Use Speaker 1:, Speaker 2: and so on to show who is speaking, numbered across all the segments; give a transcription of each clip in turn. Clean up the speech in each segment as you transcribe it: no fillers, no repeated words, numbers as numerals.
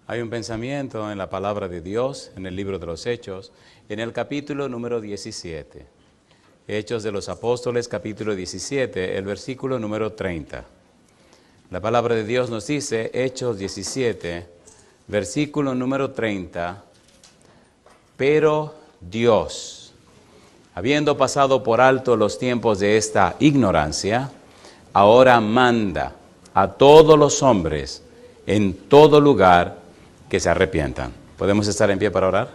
Speaker 1: Hay un pensamiento en la palabra de Dios, en el libro de los Hechos, en el capítulo número 17. Hechos de los Apóstoles, capítulo 17, el versículo número 30. La palabra de Dios nos dice, Hechos 17, versículo número 30, pero Dios, habiendo pasado por alto los tiempos de esta ignorancia, ahora manda a todos los hombres en todo lugar que se arrepientan. ¿Podemos estar en pie para orar?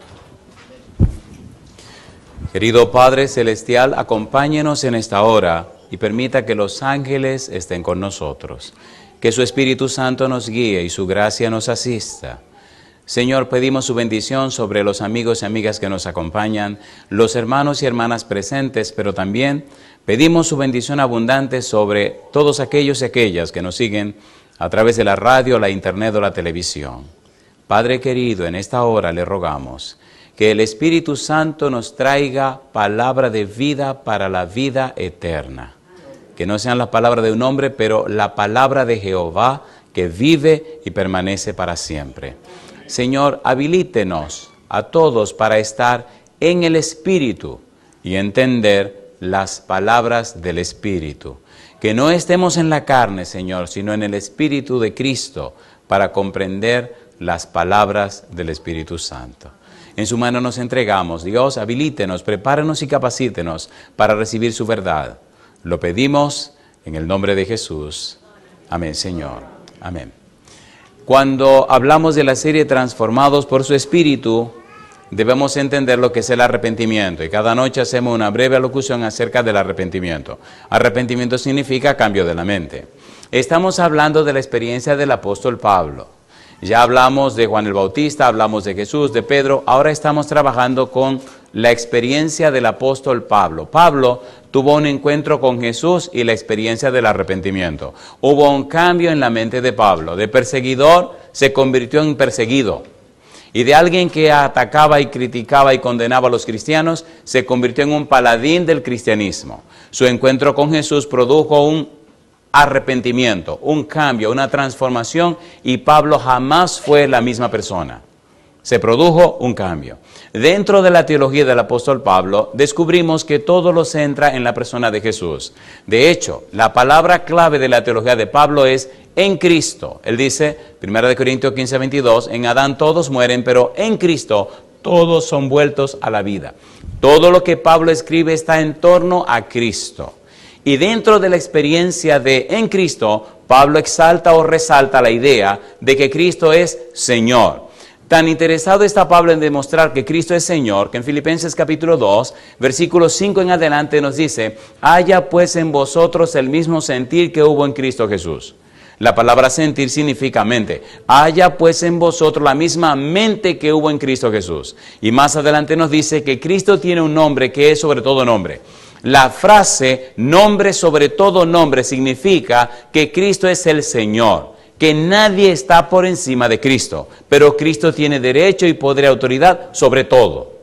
Speaker 1: Querido Padre Celestial, acompáñenos en esta hora y permita que los ángeles estén con nosotros. Que su Espíritu Santo nos guíe y su gracia nos asista. Señor, pedimos su bendición sobre los amigos y amigas que nos acompañan, los hermanos y hermanas presentes, pero también pedimos su bendición abundante sobre todos aquellos y aquellas que nos siguen a través de la radio, la internet o la televisión. Padre querido, en esta hora le rogamos que el Espíritu Santo nos traiga palabra de vida para la vida eterna. Que no sean las palabras de un hombre, pero la palabra de Jehová que vive y permanece para siempre. Señor, habilítenos a todos para estar en el Espíritu y entender las palabras del Espíritu. Que no estemos en la carne, Señor, sino en el Espíritu de Cristo para comprender las palabras del Espíritu Santo. En su mano nos entregamos. Dios, habilítenos, prepárenos y capacítenos para recibir su verdad. Lo pedimos en el nombre de Jesús. Amén, Señor. Amén. Cuando hablamos de la serie Transformados por su Espíritu, debemos entender lo que es el arrepentimiento. Y cada noche hacemos una breve alocución acerca del arrepentimiento. Arrepentimiento significa cambio de la mente. Estamos hablando de la experiencia del apóstol Pablo. Ya hablamos de Juan el Bautista, hablamos de Jesús, de Pedro. Ahora estamos trabajando con la experiencia del apóstol Pablo. Pablo tuvo un encuentro con Jesús y la experiencia del arrepentimiento. Hubo un cambio en la mente de Pablo. De perseguidor se convirtió en perseguido. Y de alguien que atacaba y criticaba y condenaba a los cristianos, se convirtió en un paladín del cristianismo. Su encuentro con Jesús produjo un arrepentimiento, un cambio, una transformación, y Pablo jamás fue la misma persona. Se produjo un cambio. Dentro de la teología del apóstol Pablo, descubrimos que todo lo centra en la persona de Jesús. De hecho, la palabra clave de la teología de Pablo es en Cristo. Él dice, 1 Corintios 15, 22, en Adán todos mueren, pero en Cristo todos son vueltos a la vida. Todo lo que Pablo escribe está en torno a Cristo. Y dentro de la experiencia de en Cristo, Pablo exalta o resalta la idea de que Cristo es Señor. Tan interesado está Pablo en demostrar que Cristo es Señor, que en Filipenses capítulo 2, versículo 5 en adelante nos dice, haya pues en vosotros el mismo sentir que hubo en Cristo Jesús. La palabra sentir significa mente. Haya pues en vosotros la misma mente que hubo en Cristo Jesús. Y más adelante nos dice que Cristo tiene un nombre que es sobre todo nombre. La frase nombre sobre todo nombre significa que Cristo es el Señor, que nadie está por encima de Cristo, pero Cristo tiene derecho y poder y autoridad sobre todo.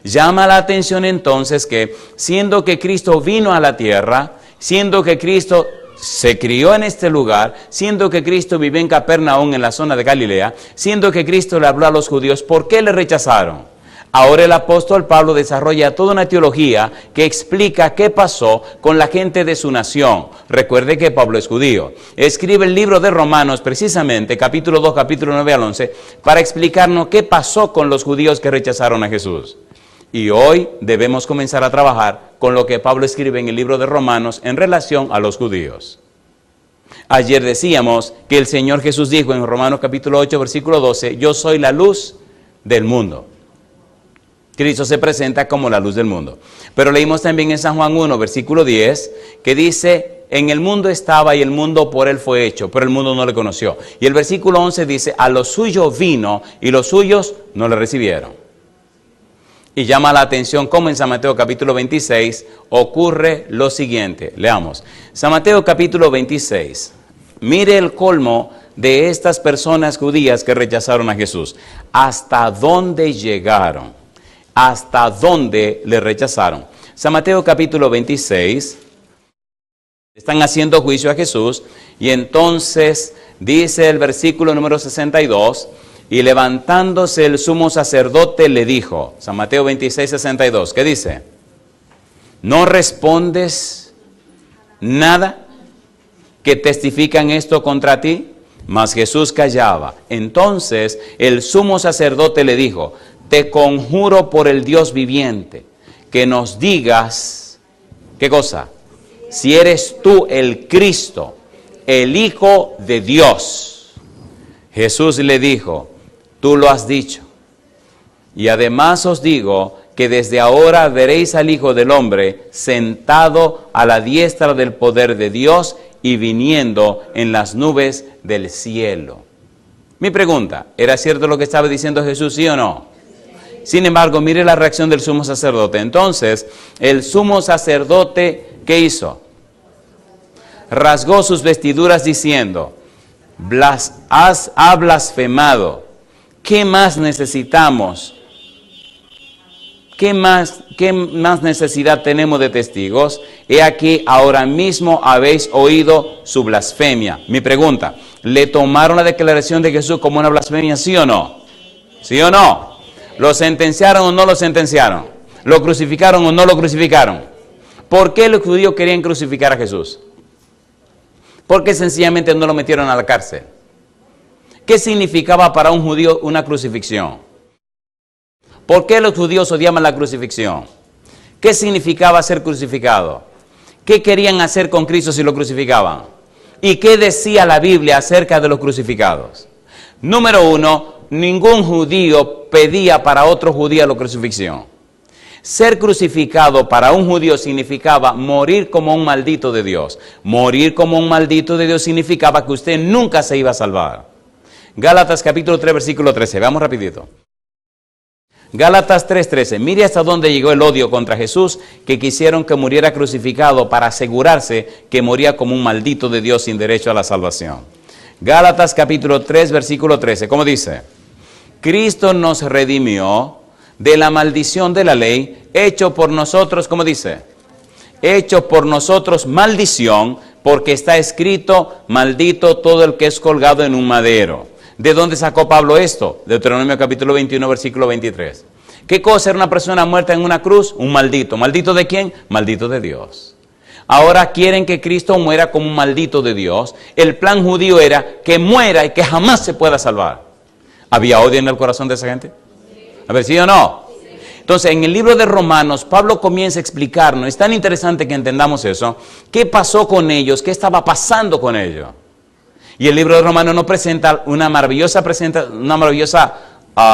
Speaker 1: Llama la atención entonces que, siendo que Cristo vino a la tierra, siendo que Cristo se crió en este lugar, siendo que Cristo vivió en Capernaum en la zona de Galilea, siendo que Cristo le habló a los judíos, ¿por qué le rechazaron? Ahora el apóstol Pablo desarrolla toda una teología que explica qué pasó con la gente de su nación. Recuerde que Pablo es judío. Escribe el libro de Romanos, precisamente, capítulo 2, capítulo 9 al 11, para explicarnos qué pasó con los judíos que rechazaron a Jesús. Y hoy debemos comenzar a trabajar con lo que Pablo escribe en el libro de Romanos en relación a los judíos. Ayer decíamos que el Señor Jesús dijo en Romanos capítulo 8, versículo 12, yo soy la luz del mundo. Cristo se presenta como la luz del mundo. Pero leímos también en San Juan 1, versículo 10, que dice, en el mundo estaba y el mundo por él fue hecho, pero el mundo no le conoció. Y el versículo 11 dice, a los suyos vino y los suyos no le recibieron. Y llama la atención cómo en San Mateo capítulo 26 ocurre lo siguiente. Leamos. San Mateo capítulo 26. Mire el colmo de estas personas judías que rechazaron a Jesús. ¿Hasta dónde llegaron? ¿Hasta dónde le rechazaron? San Mateo capítulo 26, están haciendo juicio a Jesús y entonces dice el versículo número 62, Y levantándose el sumo sacerdote le dijo, San Mateo 26, 62, ¿qué dice? ¿No respondes nada que testifican esto contra ti? Mas Jesús callaba. Entonces el sumo sacerdote le dijo, te conjuro por el Dios viviente, que nos digas, ¿qué cosa? Si eres tú el Cristo, el Hijo de Dios. Jesús le dijo, tú lo has dicho. Y además os digo que desde ahora veréis al Hijo del Hombre sentado a la diestra del poder de Dios y viniendo en las nubes del cielo. Mi pregunta, ¿era cierto lo que estaba diciendo Jesús, sí o no? Sin embargo, mire la reacción del sumo sacerdote. Entonces, el sumo sacerdote, ¿qué hizo? Rasgó sus vestiduras diciendo, ha blasfemado. ¿Qué más necesitamos? ¿Qué más necesidad tenemos de testigos? He aquí, ahora mismo habéis oído su blasfemia. Mi pregunta, ¿le tomaron la declaración de Jesús como una blasfemia, sí o no? ¿Sí o no? ¿Lo sentenciaron o no lo sentenciaron? ¿Lo crucificaron o no lo crucificaron? ¿Por qué los judíos querían crucificar a Jesús? ¿Por qué sencillamente no lo metieron a la cárcel? ¿Qué significaba para un judío una crucifixión? ¿Por qué los judíos odiaban la crucifixión? ¿Qué significaba ser crucificado? ¿Qué querían hacer con Cristo si lo crucificaban? ¿Y qué decía la Biblia acerca de los crucificados? Número uno, ningún judío pedía para otro judío la crucifixión. Ser crucificado para un judío significaba morir como un maldito de Dios. Morir como un maldito de Dios significaba que usted nunca se iba a salvar. Gálatas capítulo 3, versículo 13. Veamos rapidito. Gálatas 3:13, mire hasta dónde llegó el odio contra Jesús, que quisieron que muriera crucificado para asegurarse que moría como un maldito de Dios sin derecho a la salvación. Gálatas capítulo 3, versículo 13, ¿cómo dice? Cristo nos redimió de la maldición de la ley, hecho por nosotros, ¿cómo dice? Hecho por nosotros maldición, porque está escrito, maldito todo el que es colgado en un madero. ¿De dónde sacó Pablo esto? Deuteronomio capítulo 21, versículo 23. ¿Qué cosa era una persona muerta en una cruz? Un maldito. ¿Maldito de quién? Maldito de Dios. Ahora quieren que Cristo muera como un maldito de Dios. El plan judío era que muera y que jamás se pueda salvar. ¿Había odio en el corazón de esa gente? A ver, ¿sí o no? Entonces, en el libro de Romanos, Pablo comienza a explicarnos, es tan interesante que entendamos eso, qué pasó con ellos, qué estaba pasando con ellos. Y el libro de Romanos nos presenta una maravillosa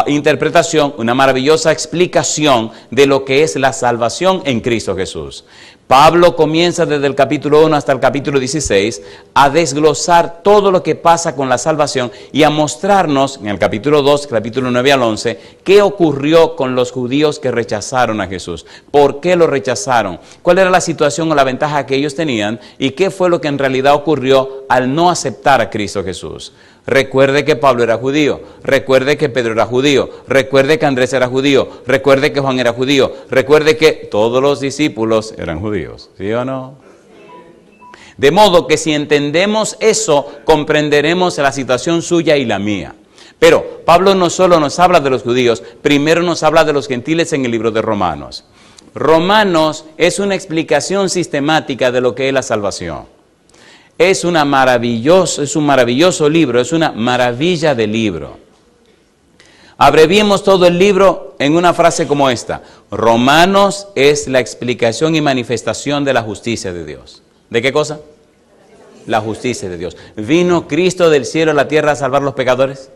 Speaker 1: interpretación, una maravillosa explicación de lo que es la salvación en Cristo Jesús. Pablo comienza desde el capítulo 1 hasta el capítulo 16 a desglosar todo lo que pasa con la salvación y a mostrarnos en el capítulo 2, capítulo 9 al 11, qué ocurrió con los judíos que rechazaron a Jesús. ¿Por qué lo rechazaron? ¿Cuál era la situación o la ventaja que ellos tenían? ¿Y qué fue lo que en realidad ocurrió al no aceptar a Cristo Jesús? Recuerde que Pablo era judío, recuerde que Pedro era judío, recuerde que Andrés era judío, recuerde que Juan era judío, recuerde que todos los discípulos eran judíos, ¿sí o no? De modo que si entendemos eso, comprenderemos la situación suya y la mía. Pero Pablo no solo nos habla de los judíos, primero nos habla de los gentiles en el libro de Romanos. Romanos es una explicación sistemática de lo que es la salvación. Es un maravilloso libro, es una maravilla de libro. Abreviemos todo el libro en una frase como esta. Romanos es la explicación y manifestación de la justicia de Dios. ¿De qué cosa? La justicia de Dios. ¿Vino Cristo del cielo a la tierra a salvar a los pecadores?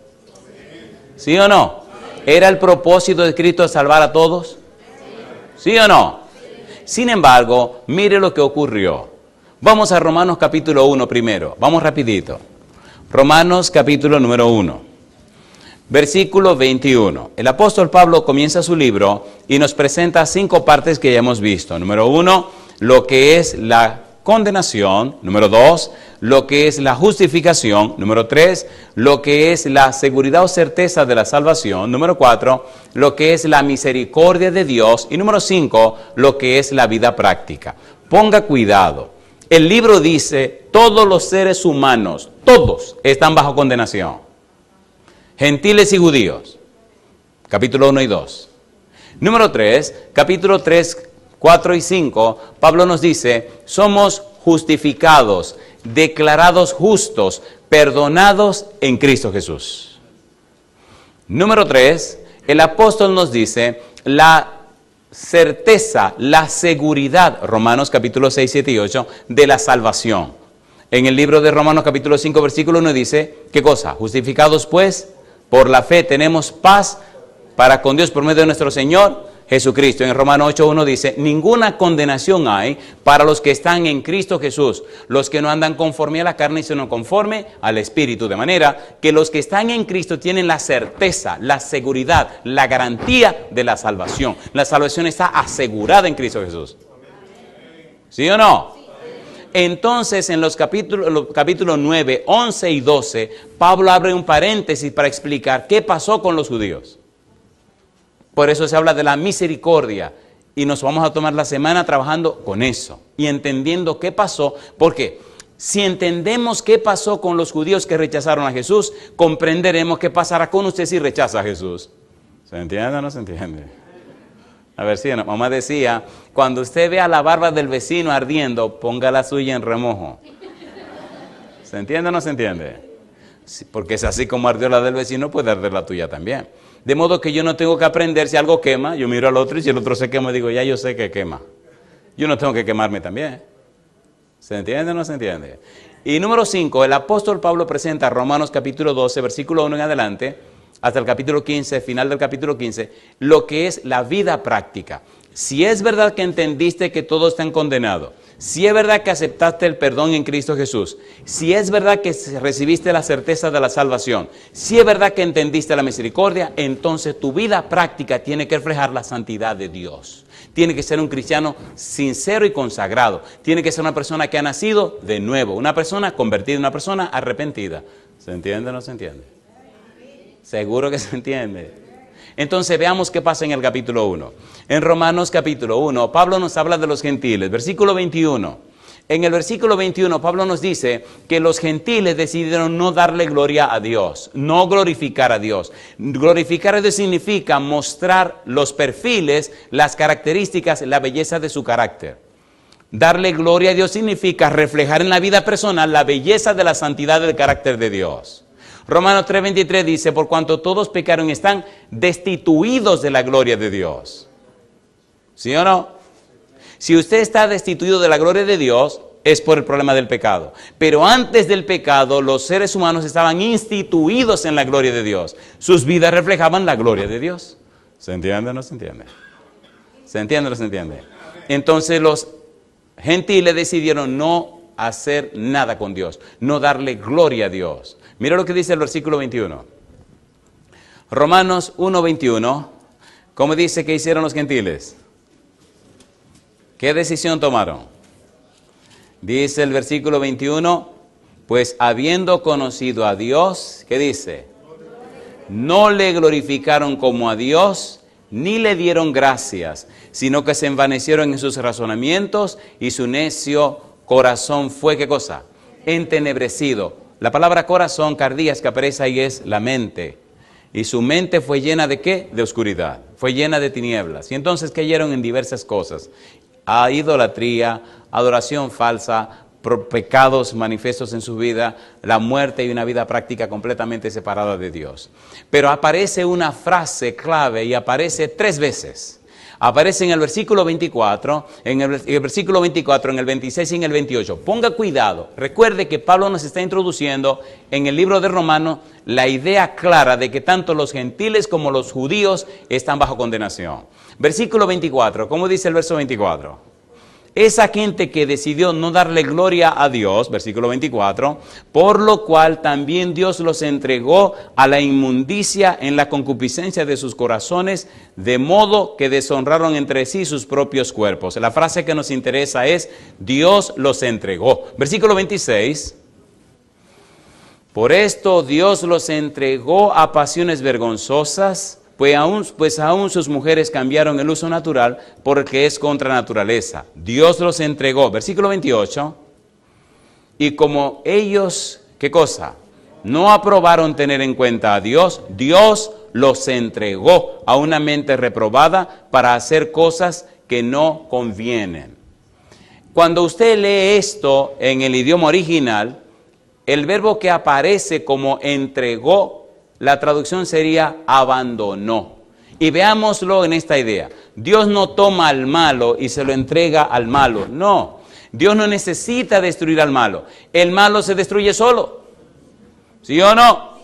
Speaker 1: ¿Sí o no? ¿Era el propósito de Cristo salvar a todos? ¿Sí o no? Sin embargo, mire lo que ocurrió. Vamos a Romanos capítulo 1 primero. Vamos rapidito. Romanos capítulo número 1. Versículo 21. El apóstol Pablo comienza su libro y nos presenta 5 partes que ya hemos visto. Número 1, lo que es la condenación. Número 2, lo que es la justificación. Número 3, lo que es la seguridad o certeza de la salvación. Número 4, lo que es la misericordia de Dios. Y número 5, lo que es la vida práctica. Ponga cuidado. El libro dice, todos los seres humanos, todos están bajo condenación. Gentiles y judíos. Capítulo 1 y 2. Número 3, capítulo 3, 4 y 5, Pablo nos dice, somos justificados, declarados justos, perdonados en Cristo Jesús. Número 3, el apóstol nos dice, la certeza, la seguridad, Romanos capítulo 6, 7 y 8, de la salvación. En el libro de Romanos capítulo 5, versículo 1 dice, ¿qué cosa? Justificados pues, por la fe tenemos paz para con Dios por medio de nuestro Señor Jesucristo. En Romanos 8:1 dice, ninguna condenación hay para los que están en Cristo Jesús, los que no andan conforme a la carne, sino conforme al Espíritu. De manera que los que están en Cristo tienen la certeza, la seguridad, la garantía de la salvación. La salvación está asegurada en Cristo Jesús. ¿Sí o no? Entonces, en los capítulos 9, 11 y 12, Pablo abre un paréntesis para explicar qué pasó con los judíos. Por eso se habla de la misericordia y nos vamos a tomar la semana trabajando con eso y entendiendo qué pasó. Porque si entendemos qué pasó con los judíos que rechazaron a Jesús, comprenderemos qué pasará con usted si rechaza a Jesús. ¿Se entiende o no se entiende? A ver si mamá decía, cuando usted vea la barba del vecino ardiendo, ponga la suya en remojo. ¿Se entiende o no se entiende? Porque es así como ardió la del vecino, puede arder la tuya también. De modo que yo no tengo que aprender si algo quema, yo miro al otro y si el otro se quema, digo, ya yo sé que quema. Yo no tengo que quemarme también. ¿Se entiende o no se entiende? Y número 5, el apóstol Pablo presenta Romanos capítulo 12, versículo 1 en adelante, hasta el capítulo 15, final del capítulo 15, lo que es la vida práctica. Si es verdad que entendiste que todos están condenados, si es verdad que aceptaste el perdón en Cristo Jesús, si es verdad que recibiste la certeza de la salvación, si es verdad que entendiste la misericordia, entonces tu vida práctica tiene que reflejar la santidad de Dios. Tiene que ser un cristiano sincero y consagrado. Tiene que ser una persona que ha nacido de nuevo, una persona convertida, una persona arrepentida. ¿Se entiende o no se entiende? Seguro que se entiende. Entonces veamos qué pasa en el capítulo 1. En Romanos capítulo 1, Pablo nos habla de los gentiles. Versículo 21. En el versículo 21, Pablo nos dice que los gentiles decidieron no darle gloria a Dios, no glorificar a Dios. Glorificar a Dios significa mostrar los perfiles, las características, la belleza de su carácter. Darle gloria a Dios significa reflejar en la vida personal la belleza de la santidad del carácter de Dios. Romanos 3:23 dice, por cuanto todos pecaron están destituidos de la gloria de Dios. ¿Sí o no? Si usted está destituido de la gloria de Dios, es por el problema del pecado. Pero antes del pecado, los seres humanos estaban instituidos en la gloria de Dios. Sus vidas reflejaban la gloria de Dios. ¿Se entiende o no se entiende? ¿Se entiende o no se entiende? Entonces los gentiles decidieron no hacer nada con Dios, no darle gloria a Dios. Mira lo que dice el versículo 21. Romanos 1:21. ¿Cómo dice que hicieron los gentiles? ¿Qué decisión tomaron? Dice el versículo 21, pues habiendo conocido a Dios, ¿qué dice? No le glorificaron como a Dios, ni le dieron gracias, sino que se envanecieron en sus razonamientos y su necio corazón fue, ¿qué cosa? Entenebrecido. La palabra corazón, cardías, que aparece ahí es la mente. Y su mente fue llena de ¿qué? De oscuridad. Fue llena de tinieblas. Y entonces cayeron en diversas cosas. A idolatría, adoración falsa, pecados manifiestos en su vida, la muerte y una vida práctica completamente separada de Dios. Pero aparece una frase clave y aparece 3 veces. Aparece en el versículo 24, en el versículo 24, en el 26 y en el 28. Ponga cuidado. Recuerde que Pablo nos está introduciendo en el libro de Romanos la idea clara de que tanto los gentiles como los judíos están bajo condenación. Versículo 24, ¿cómo dice el verso 24? Esa gente que decidió no darle gloria a Dios, versículo 24, por lo cual también Dios los entregó a la inmundicia en la concupiscencia de sus corazones, de modo que deshonraron entre sí sus propios cuerpos. La frase que nos interesa es, Dios los entregó. Versículo 26, por esto Dios los entregó a pasiones vergonzosas, pues aún sus mujeres cambiaron el uso natural porque es contra naturaleza. Dios los entregó. Versículo 28. Y como ellos, ¿qué cosa? No aprobaron tener en cuenta a Dios. Dios los entregó a una mente reprobada para hacer cosas que no convienen. Cuando usted lee esto en el idioma original, el verbo que aparece como entregó, la traducción sería abandonó. Y veámoslo en esta idea. Dios no toma al malo y se lo entrega al malo. No, Dios no necesita destruir al malo. El malo se destruye solo. ¿Sí o no?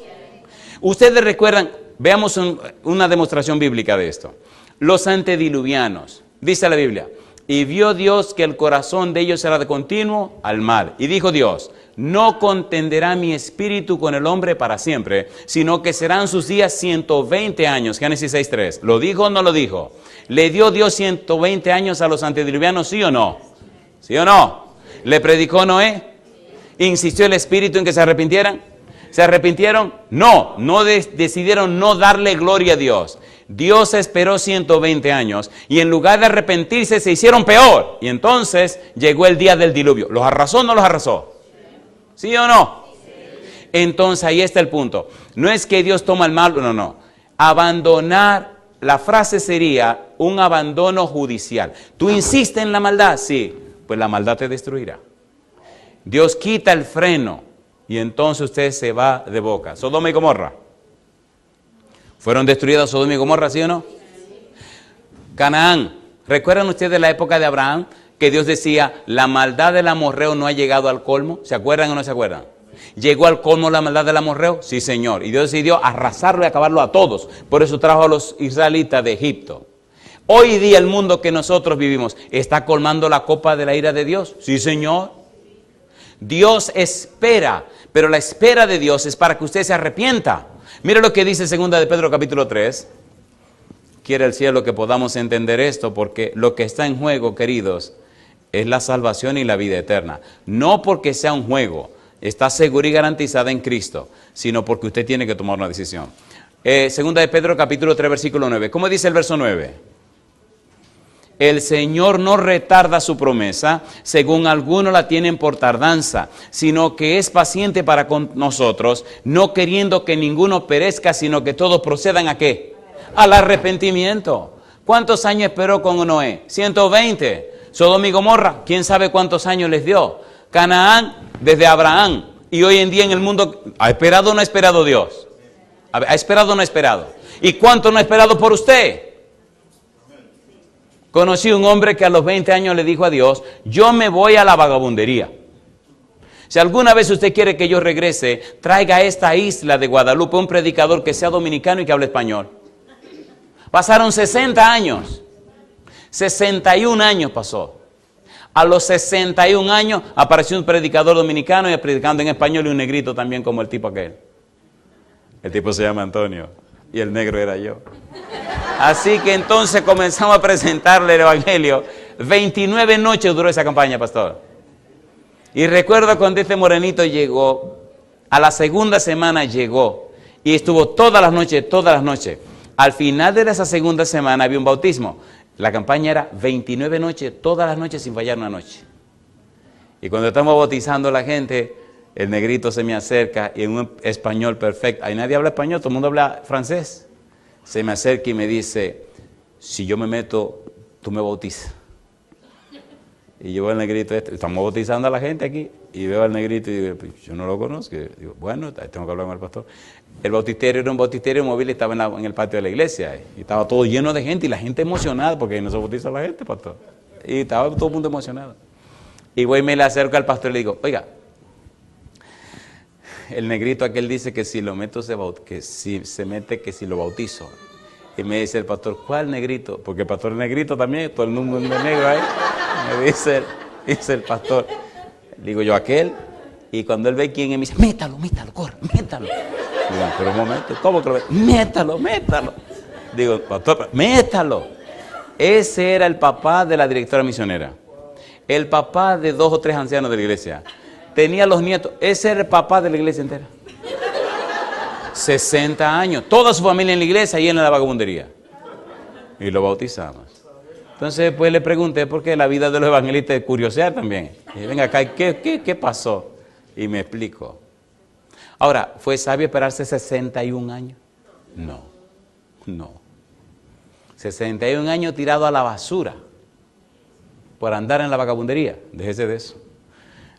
Speaker 1: Ustedes recuerdan, veamos una demostración bíblica de esto. Los antediluvianos, dice la Biblia, y vio Dios que el corazón de ellos era de continuo al mal. Y dijo Dios, no contenderá mi espíritu con el hombre para siempre, sino que serán sus días 120 años. Génesis 6:3. ¿Lo dijo o no lo dijo? ¿Le dio Dios 120 años a los antediluvianos, sí o no? ¿Sí o no? ¿Le predicó Noé? ¿Insistió el espíritu en que se arrepintieran? ¿Se arrepintieron? No, decidieron no darle gloria a Dios. Dios esperó 120 años y en lugar de arrepentirse se hicieron peor. Y entonces llegó el día del diluvio. ¿Los arrasó o no los arrasó? ¿Sí o no? Entonces ahí está el punto. No es que Dios toma el mal, no. Abandonar, la frase sería un abandono judicial. ¿Tú insistes en la maldad? Sí, pues la maldad te destruirá. Dios quita el freno y entonces usted se va de boca. Sodoma y Gomorra. ¿Fueron destruidas Sodoma y Gomorra, sí o no? Canaán. ¿Recuerdan ustedes la época de Abraham? Que Dios decía, la maldad del amorreo no ha llegado al colmo. ¿Se acuerdan o no se acuerdan? ¿Llegó al colmo la maldad del amorreo? Sí, Señor. Y Dios decidió arrasarlo y acabarlo a todos. Por eso trajo a los israelitas de Egipto. Hoy día el mundo que nosotros vivimos, ¿está colmando la copa de la ira de Dios? Sí, Señor. Dios espera, pero la espera de Dios es para que usted se arrepienta. Mira lo que dice 2 de Pedro capítulo 3. Quiere el cielo que podamos entender esto, porque lo que está en juego, queridos, es la salvación y la vida eterna. No porque sea un juego, está segura y garantizada en Cristo, sino porque usted tiene que tomar una decisión. 2 de Pedro capítulo 3 versículo 9. ¿Cómo dice el verso 9? El Señor no retarda su promesa, según algunos la tienen por tardanza, sino que es paciente para con nosotros, no queriendo que ninguno perezca, sino que todos procedan ¿a qué? Al arrepentimiento. ¿Cuántos años esperó con Noé? 120. Sodoma y Gomorra, ¿quién sabe cuántos años les dio? Canaán, desde Abraham. Y hoy en día en el mundo, ¿ha esperado o no ha esperado Dios? ¿Ha esperado o no ha esperado? ¿Y cuánto no ha esperado por usted? Conocí un hombre que a los 20 años le dijo a Dios, yo me voy a la vagabundería. Si alguna vez usted quiere que yo regrese, traiga a esta isla de Guadalupe un predicador que sea dominicano y que hable español. Pasaron 60 años. 61 años pasó. A los 61 años apareció un predicador dominicano y predicando en español y un negrito también como el tipo aquel. El tipo se llama Antonio y el negro era yo. Así que entonces comenzamos a presentarle el evangelio. 29 noches duró esa campaña, pastor. Y recuerdo cuando este morenito llegó, a la segunda semana llegó y estuvo todas las noches. Al final de esa segunda semana había un bautismo. La campaña era 29 noches, todas las noches sin fallar una noche. Y cuando estamos bautizando a la gente, el negrito se me acerca y en un español perfecto, ahí nadie habla español, todo el mundo habla francés. Se me acerca y me dice, si yo me meto, tú me bautizas. Y yo veo al negrito, estamos bautizando a la gente aquí, y veo al negrito y digo, yo no lo conozco. Digo, bueno, tengo que hablar con el pastor. El bautisterio era un bautisterio móvil y estaba en el patio de la iglesia. Y estaba todo lleno de gente y la gente emocionada, porque no se bautiza la gente, pastor. Y estaba todo el mundo emocionado. Y voy y me le acerco al pastor y le digo, oiga, el negrito aquel dice que si lo meto, que si se mete, que si lo bautizo. Y me dice el pastor, ¿cuál negrito? Porque el pastor es negrito también, todo el mundo es negro ahí. Me dice el pastor. Le digo yo, aquel. Y cuando él ve quién es, me dice, métalo, corre, métalo. Digo, pero un momento, ¿cómo que lo meto? Métalo. Digo, pastor, métalo. Ese era el papá de la directora misionera. El papá de 2 o 3 ancianos de la iglesia. Tenía los nietos. Ese era el papá de la iglesia entera. 60 años. Toda su familia en la iglesia y él en la vagabundería. Y lo bautizamos. Entonces después le pregunté por qué la vida de los evangelistas es curiosear también. Y venga acá, ¿qué pasó? Y me explicó. Ahora, ¿fue sabio esperarse 61 años? No. 61 años tirado a la basura por andar en la vagabundería. Déjese de eso.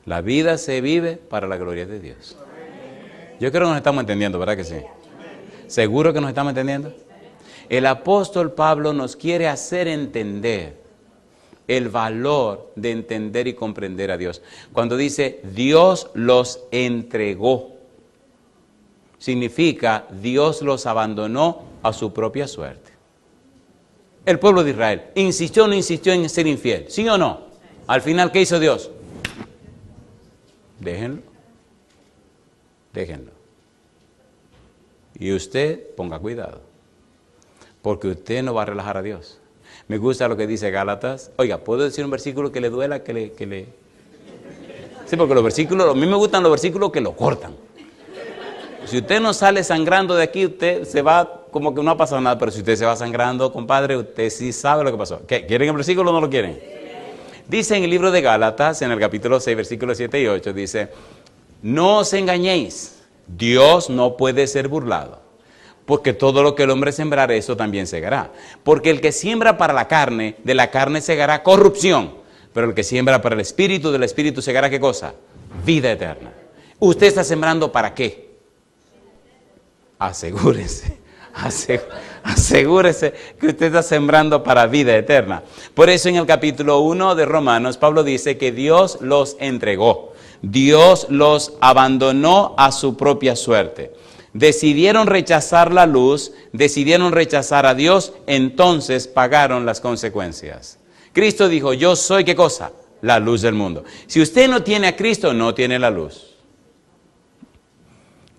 Speaker 1: La vida se vive para la gloria de Dios. Yo creo que nos estamos entendiendo, ¿verdad que sí? ¿Seguro que nos estamos entendiendo? El apóstol Pablo nos quiere hacer entender el valor de entender y comprender a Dios. Cuando dice Dios los entregó, significa Dios los abandonó a su propia suerte. El pueblo de Israel insistió o no insistió en ser infiel, ¿sí o no? Al final, ¿qué hizo Dios? Déjenlo. Y usted ponga cuidado, porque usted no va a relajar a Dios. Me gusta lo que dice Gálatas. Oiga, ¿puedo decir un versículo que le duela? Sí, porque los versículos, a mí me gustan los versículos que lo cortan. Si usted no sale sangrando de aquí, usted se va como que no ha pasado nada, pero si usted se va sangrando, compadre, usted sí sabe lo que pasó. ¿Qué? ¿Quieren el versículo o no lo quieren? Dice en el libro de Gálatas, en el capítulo 6, versículos 7 y 8, dice, no os engañéis, Dios no puede ser burlado, porque todo lo que el hombre sembrare, eso también segará. Porque el que siembra para la carne, de la carne segará corrupción, pero el que siembra para el espíritu, del espíritu segará ¿qué cosa? Vida eterna. ¿Usted está sembrando para qué? Asegúrese que usted está sembrando para vida eterna. Por eso en el capítulo 1 de Romanos, Pablo dice que Dios los entregó. Dios los abandonó a su propia suerte. Decidieron rechazar la luz, decidieron rechazar a Dios, entonces pagaron las consecuencias. Cristo dijo, yo soy ¿qué cosa? La luz del mundo. Si usted no tiene a Cristo, no tiene la luz.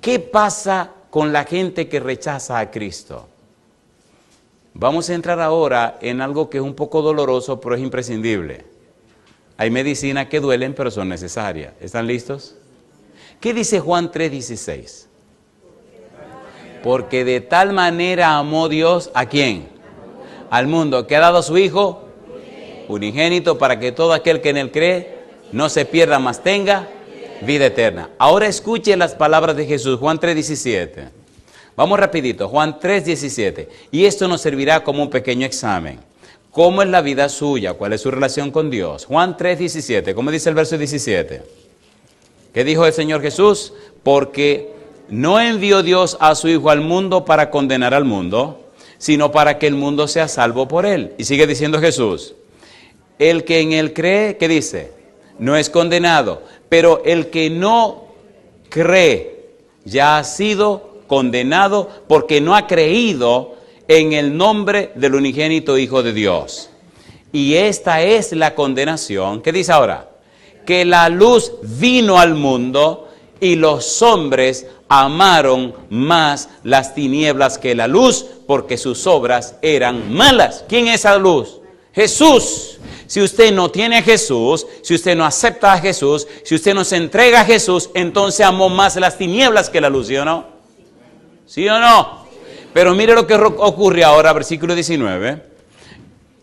Speaker 1: ¿Qué pasa con la gente que rechaza a Cristo? Vamos a entrar ahora en algo que es un poco doloroso, pero es imprescindible. Hay medicinas que duelen, pero son necesarias. ¿Están listos? ¿Qué dice Juan 3:16? Porque de tal manera amó Dios, ¿a quién? Al mundo, que ha dado a su Hijo unigénito, para que todo aquel que en él cree no se pierda, mas tenga vida eterna. Ahora escuche las palabras de Jesús, Juan 3:17. Vamos rapidito, Juan 3:17. Y esto nos servirá como un pequeño examen. ¿Cómo es la vida suya? ¿Cuál es su relación con Dios? Juan 3:17. ¿Cómo dice el verso 17? ¿Qué dijo el Señor Jesús? Porque no envió Dios a su Hijo al mundo para condenar al mundo, sino para que el mundo sea salvo por él. Y sigue diciendo Jesús, el que en él cree, ¿qué dice? No es condenado, pero el que no cree ya ha sido condenado porque no ha creído en el nombre del unigénito Hijo de Dios. Y esta es la condenación. ¿Qué dice ahora? Que la luz vino al mundo y los hombres amaron más las tinieblas que la luz, porque sus obras eran malas. ¿Quién es esa luz? Jesús. Si usted no tiene a Jesús, si usted no acepta a Jesús, si usted no se entrega a Jesús, entonces amó más las tinieblas que la luz, ¿sí o no? ¿Sí o no? Pero mire lo que ocurre ahora, versículo 19.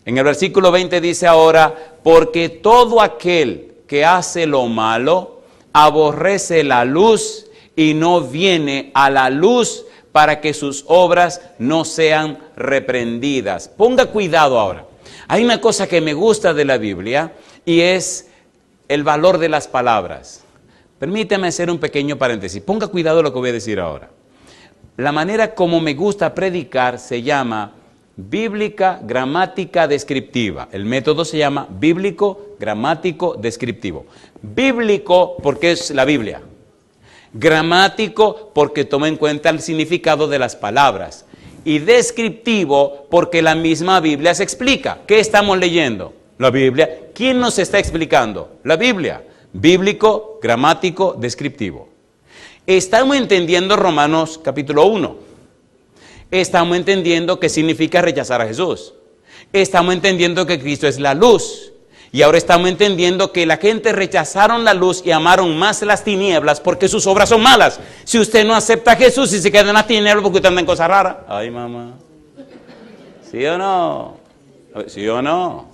Speaker 1: En el versículo 20 dice ahora, porque todo aquel que hace lo malo, aborrece la luz y no viene a la luz para que sus obras no sean reprendidas. Ponga cuidado ahora. Hay una cosa que me gusta de la Biblia y es el valor de las palabras. Permítame hacer un pequeño paréntesis. Ponga cuidado lo que voy a decir ahora. La manera como me gusta predicar se llama bíblica, gramática, descriptiva. El método se llama bíblico, gramático, descriptivo. Bíblico porque es la Biblia. Gramático porque toma en cuenta el significado de las palabras. Y descriptivo porque la misma Biblia se explica. ¿Qué estamos leyendo? La Biblia. ¿Quién nos está explicando? La Biblia. Bíblico, gramático, descriptivo. Estamos entendiendo Romanos capítulo 1. Estamos entendiendo qué significa rechazar a Jesús. Estamos entendiendo que Cristo es la luz. Y ahora estamos entendiendo que la gente rechazaron la luz y amaron más las tinieblas porque sus obras son malas. Si usted no acepta a Jesús y se queda en las tinieblas porque usted anda en cosas raras. Ay, mamá. ¿Sí o no? ¿Sí o no?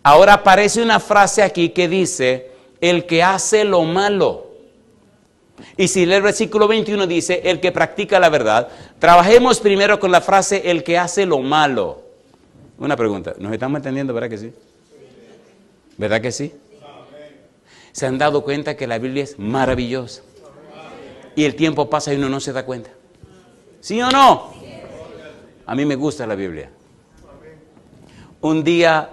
Speaker 1: Ahora aparece una frase aquí que dice, el que hace lo malo. Y si lee el versículo 21 dice, el que practica la verdad, trabajemos primero con la frase, el que hace lo malo. Una pregunta, ¿nos estamos entendiendo, verdad que sí? ¿Verdad que sí? ¿Se han dado cuenta que la Biblia es maravillosa? Y el tiempo pasa y uno no se da cuenta. ¿Sí o no? A mí me gusta la Biblia. Un día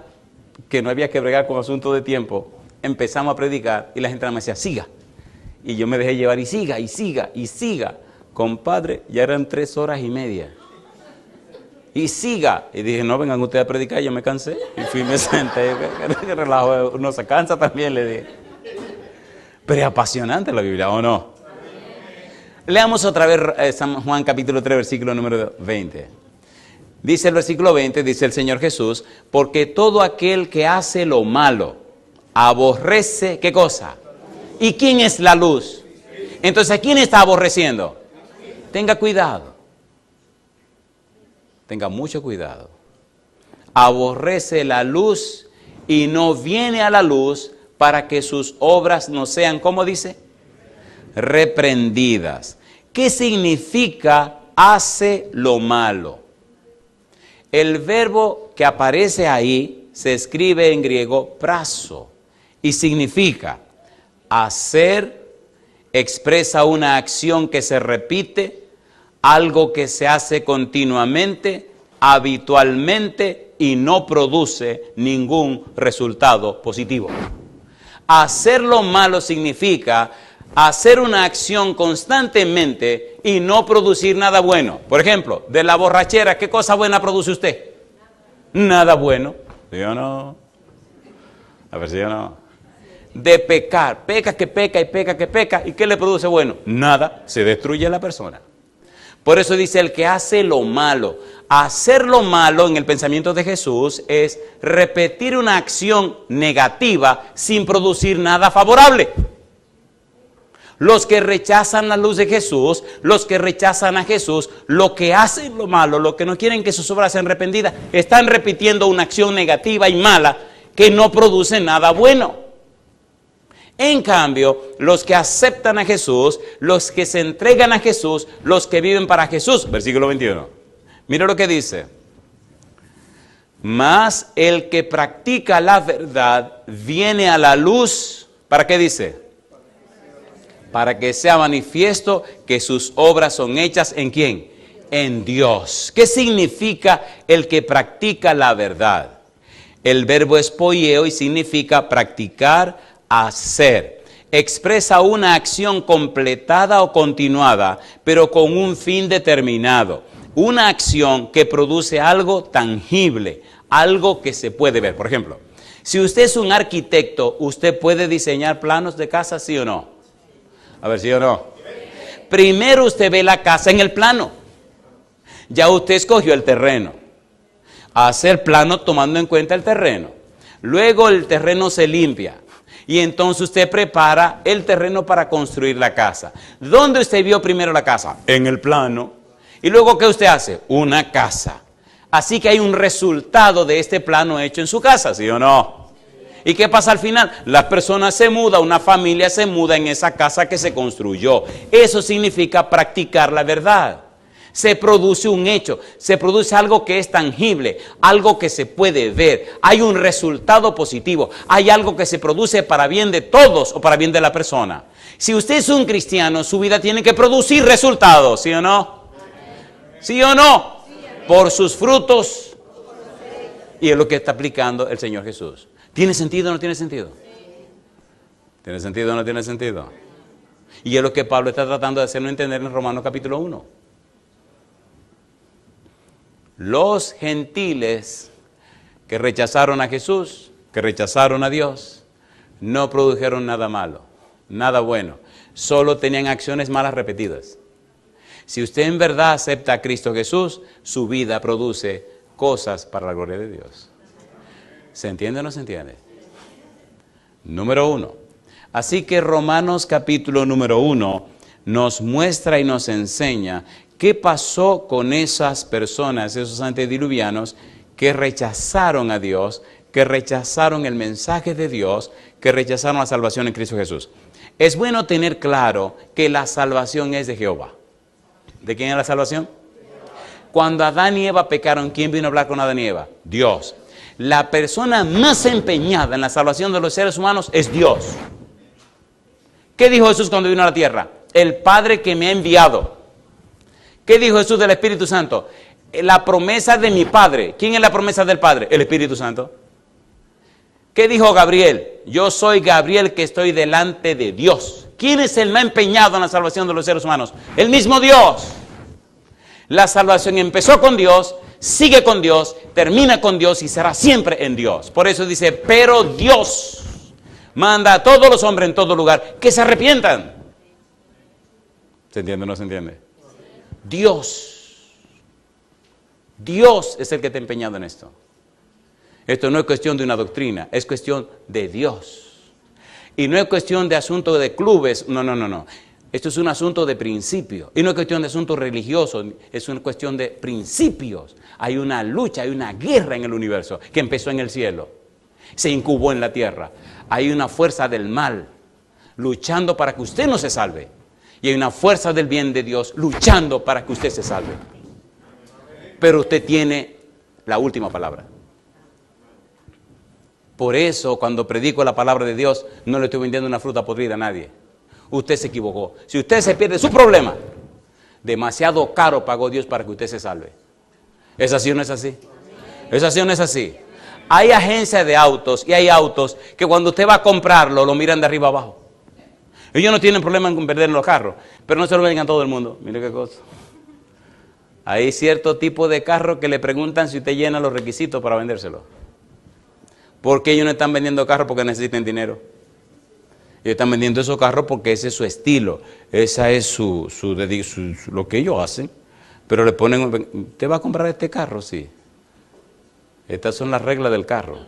Speaker 1: que no había que bregar con asunto de tiempo, empezamos a predicar y la gente me decía, siga. Y yo me dejé llevar y siga, y siga, y siga. Compadre, ya eran 3 horas y media. Y siga. Y dije, no, vengan ustedes a predicar, yo me cansé. Y fui y me senté. Que relajo, uno se cansa también, le dije. Pero es apasionante la Biblia, ¿o no? Leamos otra vez San Juan capítulo 3, versículo número 20. Dice el versículo 20, dice el Señor Jesús, porque todo aquel que hace lo malo, aborrece, ¿qué cosa? ¿Y quién es la luz? Entonces, ¿a quién está aborreciendo? Tenga cuidado. Tenga mucho cuidado. Aborrece la luz y no viene a la luz para que sus obras no sean, ¿cómo dice? Reprendidas. ¿Qué significa hace lo malo? El verbo que aparece ahí se escribe en griego praso y significa hacer, expresa una acción que se repite, algo que se hace continuamente, habitualmente y no produce ningún resultado positivo. Hacer lo malo significa hacer una acción constantemente y no producir nada bueno. Por ejemplo, de la borrachera, ¿qué cosa buena produce usted? Nada bueno. ¿Sí o no? A ver si yo no. De pecar, peca que peca y peca que peca. ¿Y qué le produce bueno? Nada, se destruye la persona. Por eso dice el que hace lo malo. Hacer lo malo en el pensamiento de Jesús es repetir una acción negativa sin producir nada favorable. Los que rechazan la luz de Jesús, los que rechazan a Jesús, lo que hacen lo malo, lo que no quieren que sus obras sean arrepentidas, están repitiendo una acción negativa y mala que no produce nada bueno. En cambio, los que aceptan a Jesús, los que se entregan a Jesús, los que viven para Jesús, versículo 21. Mira lo que dice. Mas el que practica la verdad viene a la luz, ¿para qué dice? Para que sea manifiesto que sus obras son hechas ¿en quién? En Dios. ¿Qué significa el que practica la verdad? El verbo es poieo y significa practicar, hacer. Expresa una acción completada o continuada, pero con un fin determinado. Una acción que produce algo tangible, algo que se puede ver. Por ejemplo, si usted es un arquitecto, ¿usted puede diseñar planos de casa, sí o no? A ver, ¿sí o no? Primero usted ve la casa en el plano. Ya usted escogió el terreno. Hace el plano tomando en cuenta el terreno. Luego el terreno se limpia. Y entonces usted prepara el terreno para construir la casa. ¿Dónde usted vio primero la casa? En el plano. Y luego, ¿qué usted hace? Una casa. Así que hay un resultado de este plano hecho en su casa, ¿sí o no? ¿Y qué pasa al final? La persona se muda, una familia se muda en esa casa que se construyó. Eso significa practicar la verdad. Se produce un hecho, se produce algo que es tangible, algo que se puede ver. Hay un resultado positivo, hay algo que se produce para bien de todos o para bien de la persona. Si usted es un cristiano, su vida tiene que producir resultados, ¿sí o no? ¿Sí o no? Por sus frutos. Y es lo que está aplicando el Señor Jesús. ¿Tiene sentido o no tiene sentido? ¿Tiene sentido o no tiene sentido? Y es lo que Pablo está tratando de hacernos entender en Romanos capítulo 1. Los gentiles que rechazaron a Jesús, que rechazaron a Dios, no produjeron nada malo, nada bueno. Solo tenían acciones malas repetidas. Si usted en verdad acepta a Cristo Jesús, su vida produce cosas para la gloria de Dios. ¿Se entiende o no se entiende? Número 1. Así que Romanos capítulo número 1 nos muestra y nos enseña qué pasó con esas personas, esos antediluvianos que rechazaron a Dios, que rechazaron el mensaje de Dios, que rechazaron la salvación en Cristo Jesús. Es bueno tener claro que la salvación es de Jehová. ¿De quién es la salvación? Cuando Adán y Eva pecaron, ¿quién vino a hablar con Adán y Eva? Dios. La persona más empeñada en la salvación de los seres humanos es Dios. ¿Qué dijo Jesús cuando vino a la tierra? El Padre que me ha enviado. ¿Qué dijo Jesús del Espíritu Santo? La promesa de mi Padre. ¿Quién es la promesa del Padre? El Espíritu Santo. ¿Qué dijo Gabriel? Yo soy Gabriel que estoy delante de Dios. ¿Quién es el más empeñado en la salvación de los seres humanos? El mismo Dios. La salvación empezó con Dios, sigue con Dios, termina con Dios y será siempre en Dios. Por eso dice, pero Dios manda a todos los hombres en todo lugar que se arrepientan. ¿Se entiende o no se entiende? Dios es el que está empeñado en esto. Esto no es cuestión de una doctrina, es cuestión de Dios. Y no es cuestión de asunto de clubes, no. Esto es un asunto de principio. Y no es cuestión de asuntos religiosos, es una cuestión de principios. Hay una lucha, hay una guerra en el universo que empezó en el cielo, se incubó en la tierra. Hay una fuerza del mal luchando para que usted no se salve. Y hay una fuerza del bien de Dios luchando para que usted se salve. Pero usted tiene la última palabra. Por eso, cuando predico la palabra de Dios, no le estoy vendiendo una fruta podrida a nadie. Usted se equivocó. Si usted se pierde su problema, demasiado caro pagó Dios para que usted se salve. ¿Es así o no es así? ¿Es así o no es así? Hay agencias de autos y hay autos que cuando usted va a comprarlo, lo miran de arriba abajo. Ellos no tienen problema en perder los carros, pero no se lo venden a todo el mundo. Mire qué cosa. Hay cierto tipo de carros que le preguntan si usted llena los requisitos para vendérselo. Porque ellos no están vendiendo carros porque necesiten dinero. Ellos están vendiendo esos carros porque ese es su estilo. Esa es lo que ellos hacen. Pero le ponen, ¿usted va a comprar este carro? Sí. Estas son las reglas del carro.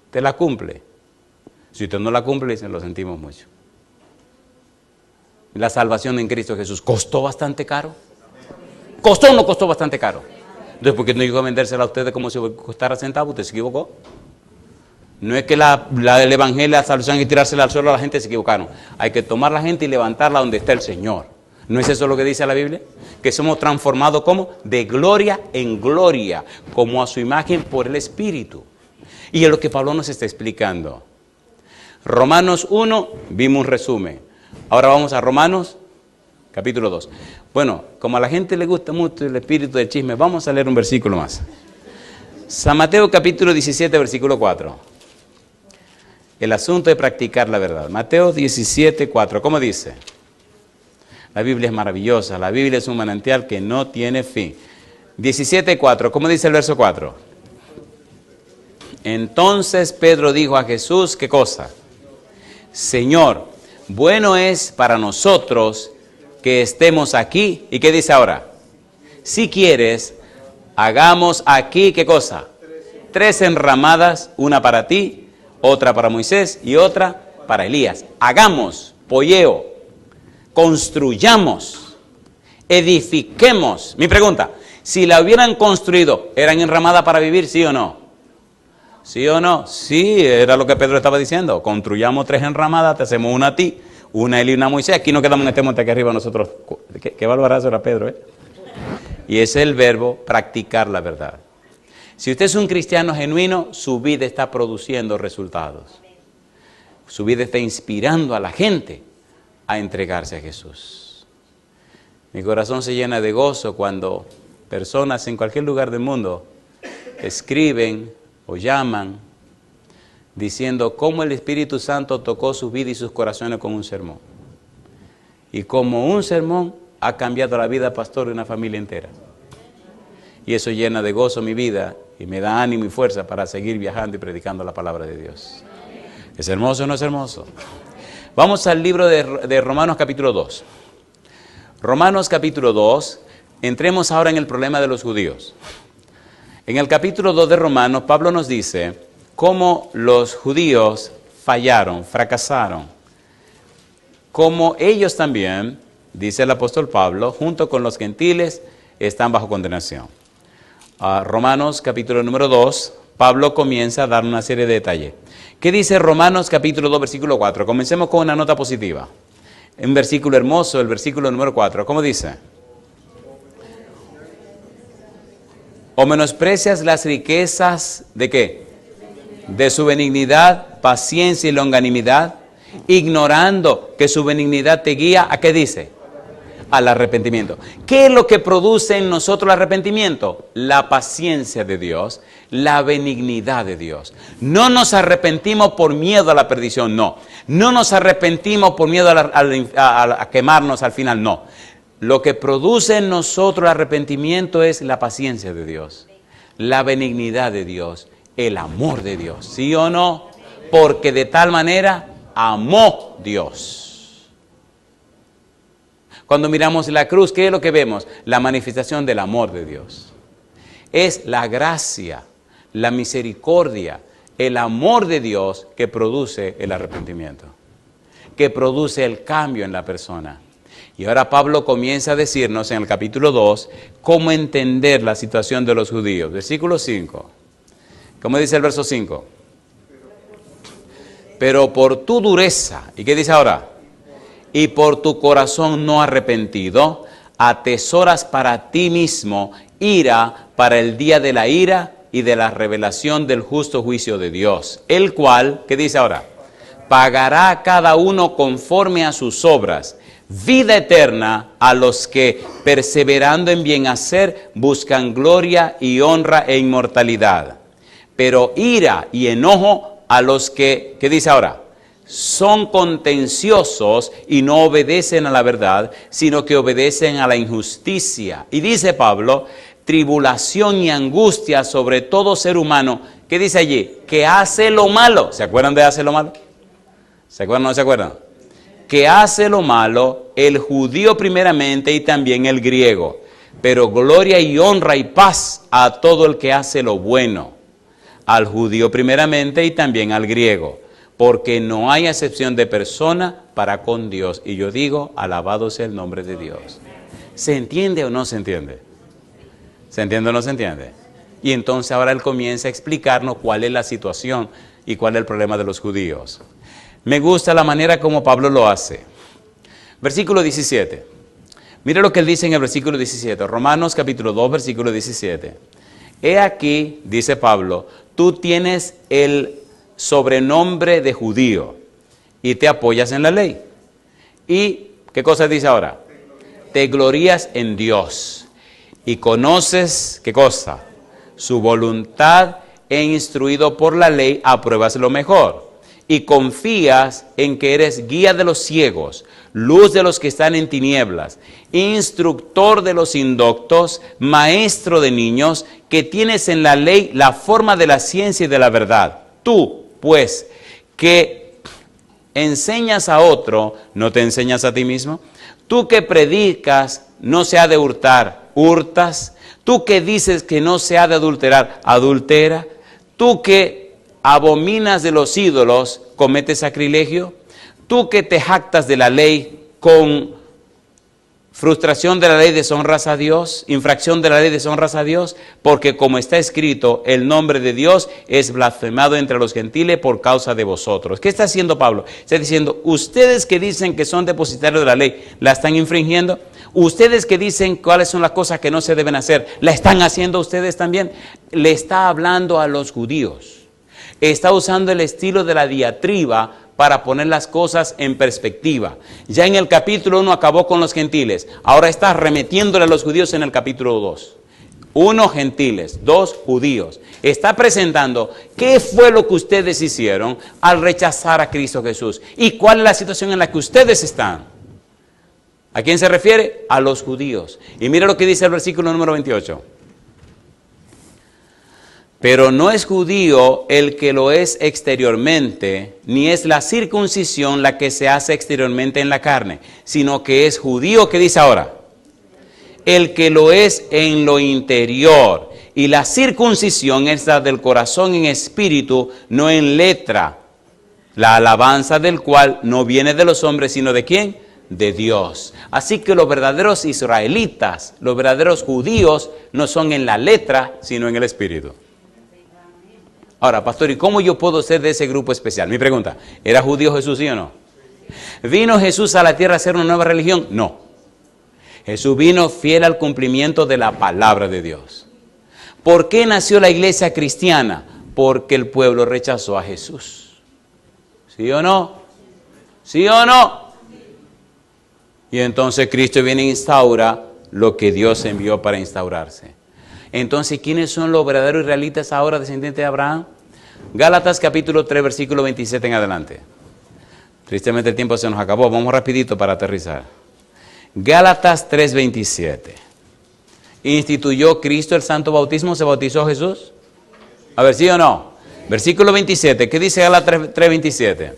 Speaker 1: Usted la cumple. Si usted no la cumple, dicen, lo sentimos mucho. La salvación en Cristo Jesús, ¿costó bastante caro? ¿Costó o no costó bastante caro? Entonces, ¿por qué no llegó a vendérsela a ustedes como si costara centavos? Usted se equivocó. No es que el evangelio, la salvación hay que tirársela al suelo a la gente, se equivocaron. Hay que tomar a la gente y levantarla donde está el Señor. ¿No es eso lo que dice la Biblia? Que somos transformados ¿cómo? De gloria en gloria, como a su imagen por el Espíritu. Y es lo que Pablo nos está explicando. Romanos 1, vimos un resumen. Ahora vamos a Romanos, capítulo 2. Bueno, como a la gente le gusta mucho el espíritu del chisme, vamos a leer un versículo más. San Mateo, capítulo 17, versículo 4. El asunto de practicar la verdad. Mateo 17, 4. ¿Cómo dice? La Biblia es maravillosa. La Biblia es un manantial que no tiene fin. 17, 4. ¿Cómo dice el verso 4? Entonces Pedro dijo a Jesús, ¿qué cosa? Señor, bueno es para nosotros que estemos aquí. ¿Y qué dice ahora? Si quieres, hagamos aquí, ¿qué cosa? 3 enramadas, una para ti, otra para Moisés y otra para Elías. Hagamos, polleo, construyamos, edifiquemos. Mi pregunta, si la hubieran construido, ¿eran enramadas para vivir, sí o no? ¿Sí o no? Sí, era lo que Pedro estaba diciendo. Construyamos 3 enramadas, te hacemos una a ti, una a Elías y una a Moisés. Aquí no quedamos en este monte aquí arriba nosotros. Qué barbarazo era Pedro, ¿eh? Y es el verbo practicar la verdad. Si usted es un cristiano genuino, su vida está produciendo resultados. Su vida está inspirando a la gente a entregarse a Jesús. Mi corazón se llena de gozo cuando personas en cualquier lugar del mundo escriben o llaman diciendo cómo el Espíritu Santo tocó su vida y sus corazones con un sermón. Y como un sermón ha cambiado la vida, pastor, de una familia entera. Y eso llena de gozo mi vida y me da ánimo y fuerza para seguir viajando y predicando la palabra de Dios. ¿Es hermoso o no es hermoso? Vamos al libro de Romanos capítulo 2. Romanos capítulo 2, entremos ahora en el problema de los judíos. En el capítulo 2 de Romanos, Pablo nos dice cómo los judíos fallaron, fracasaron. Como ellos también, dice el apóstol Pablo, junto con los gentiles, están bajo condenación. Romanos capítulo número 2, Pablo comienza a dar una serie de detalles. ¿Qué dice Romanos capítulo 2, versículo 4? Comencemos con una nota positiva. Un versículo hermoso, el versículo número 4. ¿Cómo dice? ¿O menosprecias las riquezas de qué? De su benignidad, paciencia y longanimidad, ignorando que su benignidad te guía, ¿a qué dice? Al arrepentimiento. ¿Qué es lo que produce en nosotros el arrepentimiento? La paciencia de Dios, la benignidad de Dios. No nos arrepentimos por miedo a la perdición, no. No nos arrepentimos por miedo a quemarnos al final, no. Lo que produce en nosotros el arrepentimiento es la paciencia de Dios, la benignidad de Dios, el amor de Dios, ¿sí o no? Porque de tal manera amó Dios. Cuando miramos la cruz, ¿qué es lo que vemos? La manifestación del amor de Dios. Es la gracia, la misericordia, el amor de Dios que produce el arrepentimiento, que produce el cambio en la persona. Y ahora Pablo comienza a decirnos en el capítulo 2 cómo entender la situación de los judíos. Versículo 5. ¿Cómo dice el verso 5? Pero por tu dureza, ¿y qué dice ahora? Y por tu corazón no arrepentido, atesoras para ti mismo ira para el día de la ira y de la revelación del justo juicio de Dios, el cual, ¿qué dice ahora? Pagará a cada uno conforme a sus obras, vida eterna a los que, perseverando en bien hacer, buscan gloria y honra e inmortalidad. Pero ira y enojo a los que, ¿qué dice ahora? Son contenciosos y no obedecen a la verdad, sino que obedecen a la injusticia. Y dice Pablo, tribulación y angustia sobre todo ser humano. ¿Qué dice allí? Que hace lo malo. ¿Se acuerdan de hace lo malo? ¿Se acuerdan o no se acuerdan? Que hace lo malo, el judío primeramente y también el griego. Pero gloria y honra y paz a todo el que hace lo bueno. Al judío primeramente y también al griego. Porque no hay acepción de persona para con Dios. Y yo digo, alabado sea el nombre de Dios. ¿Se entiende o no se entiende? ¿Se entiende o no se entiende? Y entonces ahora él comienza a explicarnos cuál es la situación y cuál es el problema de los judíos. Me gusta la manera como Pablo lo hace. Versículo 17. Mira lo que él dice en el versículo 17. Romanos capítulo 2, versículo 17. He aquí, dice Pablo, tú tienes el sobrenombre de judío y te apoyas en la ley. ¿Y qué cosa dice ahora? Te glorías en Dios y conoces, ¿qué cosa? Su voluntad e instruido por la ley apruebas lo mejor. Y confías en que eres guía de los ciegos, luz de los que están en tinieblas, instructor de los indoctos, maestro de niños, que tienes en la ley la forma de la ciencia y de la verdad. Tú, pues, que enseñas a otro, ¿no te enseñas a ti mismo? Tú que predicas, no se ha de hurtar, hurtas. Tú que dices que no se ha de adulterar, adultera. Tú que abominas de los ídolos, cometes sacrilegio. Tú que te jactas de la ley, con frustración de la ley deshonras a Dios, infracción de la ley deshonras a Dios, porque como está escrito, el nombre de Dios es blasfemado entre los gentiles por causa de vosotros. ¿Qué está haciendo Pablo? Está diciendo, ustedes que dicen que son depositarios de la ley, ¿la están infringiendo? Ustedes que dicen cuáles son las cosas que no se deben hacer, ¿la están haciendo ustedes también? Le está hablando a los judíos. Está usando el estilo de la diatriba para poner las cosas en perspectiva. Ya en el capítulo 1 acabó con los gentiles. Ahora está remetiéndole a los judíos en el capítulo 2. 1 gentiles, 2 judíos. Está presentando qué fue lo que ustedes hicieron al rechazar a Cristo Jesús. Y cuál es la situación en la que ustedes están. ¿A quién se refiere? A los judíos. Y mira lo que dice el versículo número 28. Pero no es judío el que lo es exteriormente, ni es la circuncisión la que se hace exteriormente en la carne, sino que es judío, ¿qué dice ahora? El que lo es en lo interior. Y la circuncisión es la del corazón en espíritu, no en letra. La alabanza del cual no viene de los hombres, sino ¿de quién? De Dios. Así que los verdaderos israelitas, los verdaderos judíos, no son en la letra, sino en el espíritu. Ahora, pastor, ¿y cómo yo puedo ser de ese grupo especial? Mi pregunta, ¿era judío Jesús, sí o no? ¿Vino Jesús a la tierra a hacer una nueva religión? No. Jesús vino fiel al cumplimiento de la palabra de Dios. ¿Por qué nació la iglesia cristiana? Porque el pueblo rechazó a Jesús. ¿Sí o no? ¿Sí o no? Y entonces Cristo viene e instaura lo que Dios envió para instaurarse. Entonces, ¿quiénes son los verdaderos israelitas ahora, descendientes de Abraham? Gálatas capítulo 3, versículo 27 en adelante. Tristemente el tiempo se nos acabó, vamos rapidito para aterrizar. Gálatas 3, 27. ¿Instituyó Cristo el santo bautismo? ¿Se bautizó Jesús? A ver, ¿sí o no? Versículo 27, ¿qué dice Gálatas 3, 27?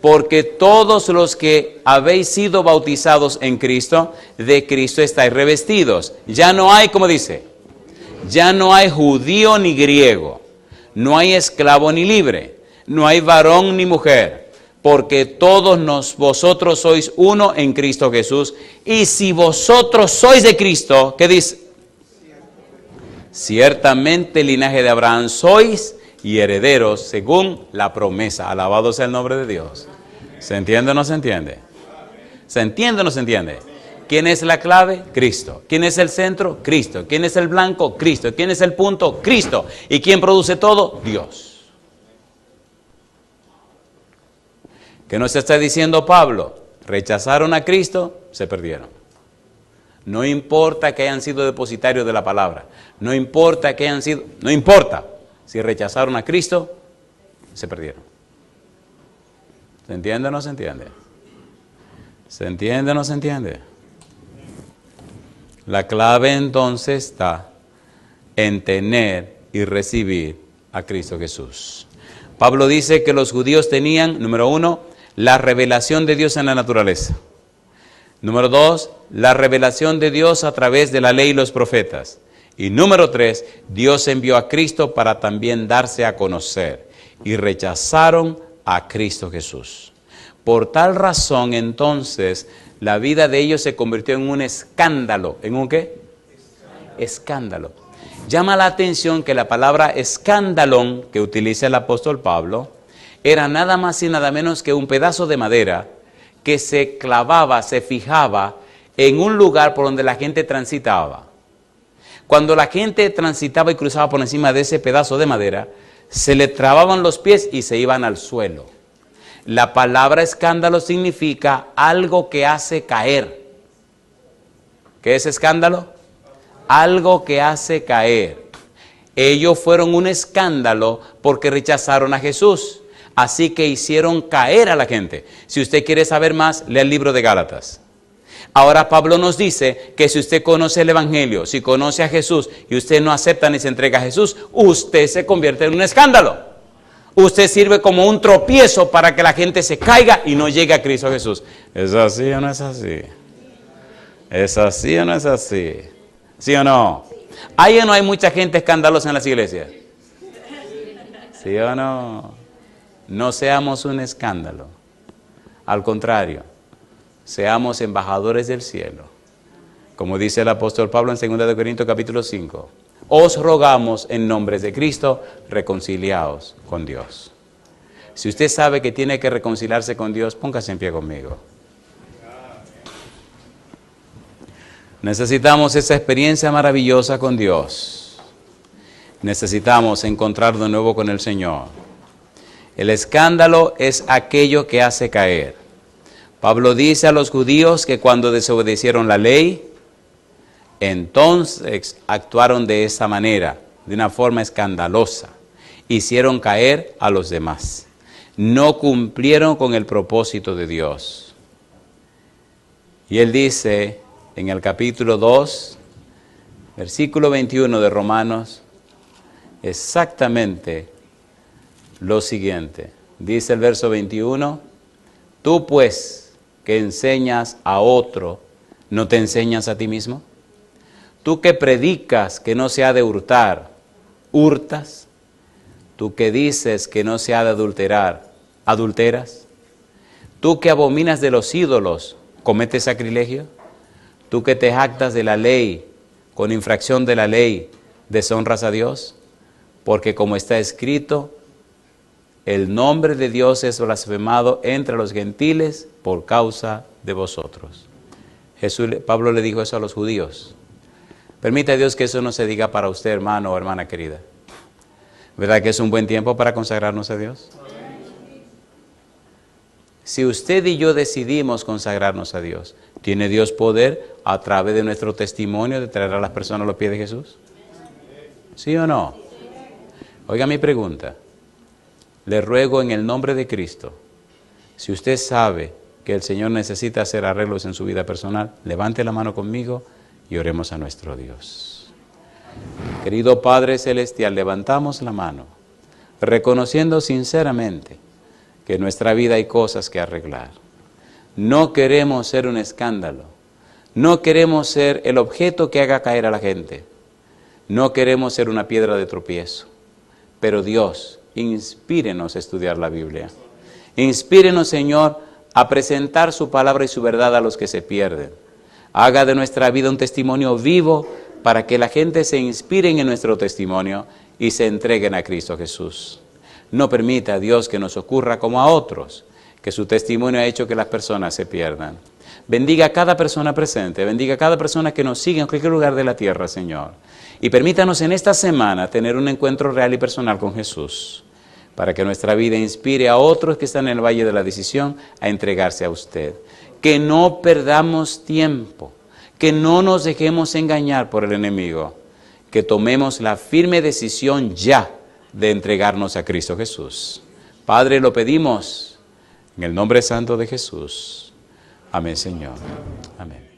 Speaker 1: Porque todos los que habéis sido bautizados en Cristo, de Cristo estáis revestidos. Ya no hay, como dice, ya no hay judío ni griego, no hay esclavo ni libre, no hay varón ni mujer, porque todos vosotros sois uno en Cristo Jesús. Y si vosotros sois de Cristo, ¿qué dice? Ciertamente linaje de Abraham sois y herederos según la promesa. Alabado sea el nombre de Dios. ¿Se entiende o no se entiende? ¿Se entiende o no se entiende? ¿Quién es la clave? Cristo. ¿Quién es el centro? Cristo. ¿Quién es el blanco? Cristo. ¿Quién es el punto? Cristo. ¿Y quién produce todo? Dios. ¿Qué nos está diciendo Pablo? Rechazaron a Cristo, se perdieron. No importa que hayan sido depositarios de la palabra. No importa que hayan sido... No importa. Si rechazaron a Cristo, se perdieron. ¿Se entiende o no se entiende? ¿Se entiende o no se entiende? La clave entonces está en tener y recibir a Cristo Jesús. Pablo dice que los judíos tenían, número 1, la revelación de Dios en la naturaleza. Número 2, la revelación de Dios a través de la ley y los profetas. Y número 3, Dios envió a Cristo para también darse a conocer. Y rechazaron a Cristo Jesús. Por tal razón, entonces, la vida de ellos se convirtió en un escándalo. ¿En un qué? Escándalo. Llama la atención que la palabra escandalón que utiliza el apóstol Pablo era nada más y nada menos que un pedazo de madera que se clavaba, se fijaba en un lugar por donde la gente transitaba. Cuando la gente transitaba y cruzaba por encima de ese pedazo de madera, se le trababan los pies y se iban al suelo. La palabra escándalo significa algo que hace caer. ¿Qué es escándalo? Algo que hace caer. Ellos fueron un escándalo porque rechazaron a Jesús. Así que hicieron caer a la gente. Si usted quiere saber más, lea el libro de Gálatas. Ahora Pablo nos dice que si usted conoce el Evangelio, si conoce a Jesús y usted no acepta ni se entrega a Jesús, usted se convierte en un escándalo. Usted sirve como un tropiezo para que la gente se caiga y no llegue a Cristo Jesús. ¿Es así o no es así? ¿Es así o no es así? ¿Sí o no? ¿Hay o no hay mucha gente escandalosa en las iglesias? ¿Sí o no? No seamos un escándalo. Al contrario, seamos embajadores del cielo. Como dice el apóstol Pablo en 2 Corintios capítulo 5. Os rogamos en nombre de Cristo, reconciliaos con Dios. Si usted sabe que tiene que reconciliarse con Dios, póngase en pie conmigo. Necesitamos esa experiencia maravillosa con Dios. Necesitamos encontrar de nuevo con el Señor. El escándalo es aquello que hace caer. Pablo dice a los judíos que cuando desobedecieron la ley, entonces actuaron de esa manera, de una forma escandalosa. Hicieron caer a los demás. No cumplieron con el propósito de Dios. Y él dice en el capítulo 2, versículo 21 de Romanos, exactamente lo siguiente. Dice el verso 21, tú pues que enseñas a otro, ¿no te enseñas a ti mismo? Tú que predicas que no se ha de hurtar, ¿hurtas? Tú que dices que no se ha de adulterar, ¿adulteras? Tú que abominas de los ídolos, ¿cometes sacrilegio? Tú que te jactas de la ley, con infracción de la ley, ¿deshonras a Dios? porque como está escrito, el nombre de Dios es blasfemado entre los gentiles por causa de vosotros. Pablo le dijo eso a los judíos. Permita Dios que eso no se diga para usted, hermano o hermana querida. ¿Verdad que es un buen tiempo para consagrarnos a Dios? Si usted y yo decidimos consagrarnos a Dios, ¿tiene Dios poder a través de nuestro testimonio de traer a las personas a los pies de Jesús? ¿Sí o no? Oiga mi pregunta. Le ruego en el nombre de Cristo, si usted sabe que el Señor necesita hacer arreglos en su vida personal, levante la mano conmigo y oremos a nuestro Dios. Querido Padre Celestial, levantamos la mano, reconociendo sinceramente que en nuestra vida hay cosas que arreglar. No queremos ser un escándalo, no queremos ser el objeto que haga caer a la gente, no queremos ser una piedra de tropiezo, pero Dios, inspírenos a estudiar la Biblia. Inspírenos, Señor, a presentar su palabra y su verdad a los que se pierden. Haga de nuestra vida un testimonio vivo para que la gente se inspire en nuestro testimonio y se entreguen a Cristo Jesús. No permita, Dios, que nos ocurra como a otros, que su testimonio ha hecho que las personas se pierdan. Bendiga a cada persona presente, bendiga a cada persona que nos sigue en cualquier lugar de la tierra, Señor. Y permítanos en esta semana tener un encuentro real y personal con Jesús, para que nuestra vida inspire a otros que están en el valle de la decisión a entregarse a usted. Que no perdamos tiempo, que no nos dejemos engañar por el enemigo, que tomemos la firme decisión ya de entregarnos a Cristo Jesús. Padre, lo pedimos en el nombre santo de Jesús. Amén, Señor. Amén.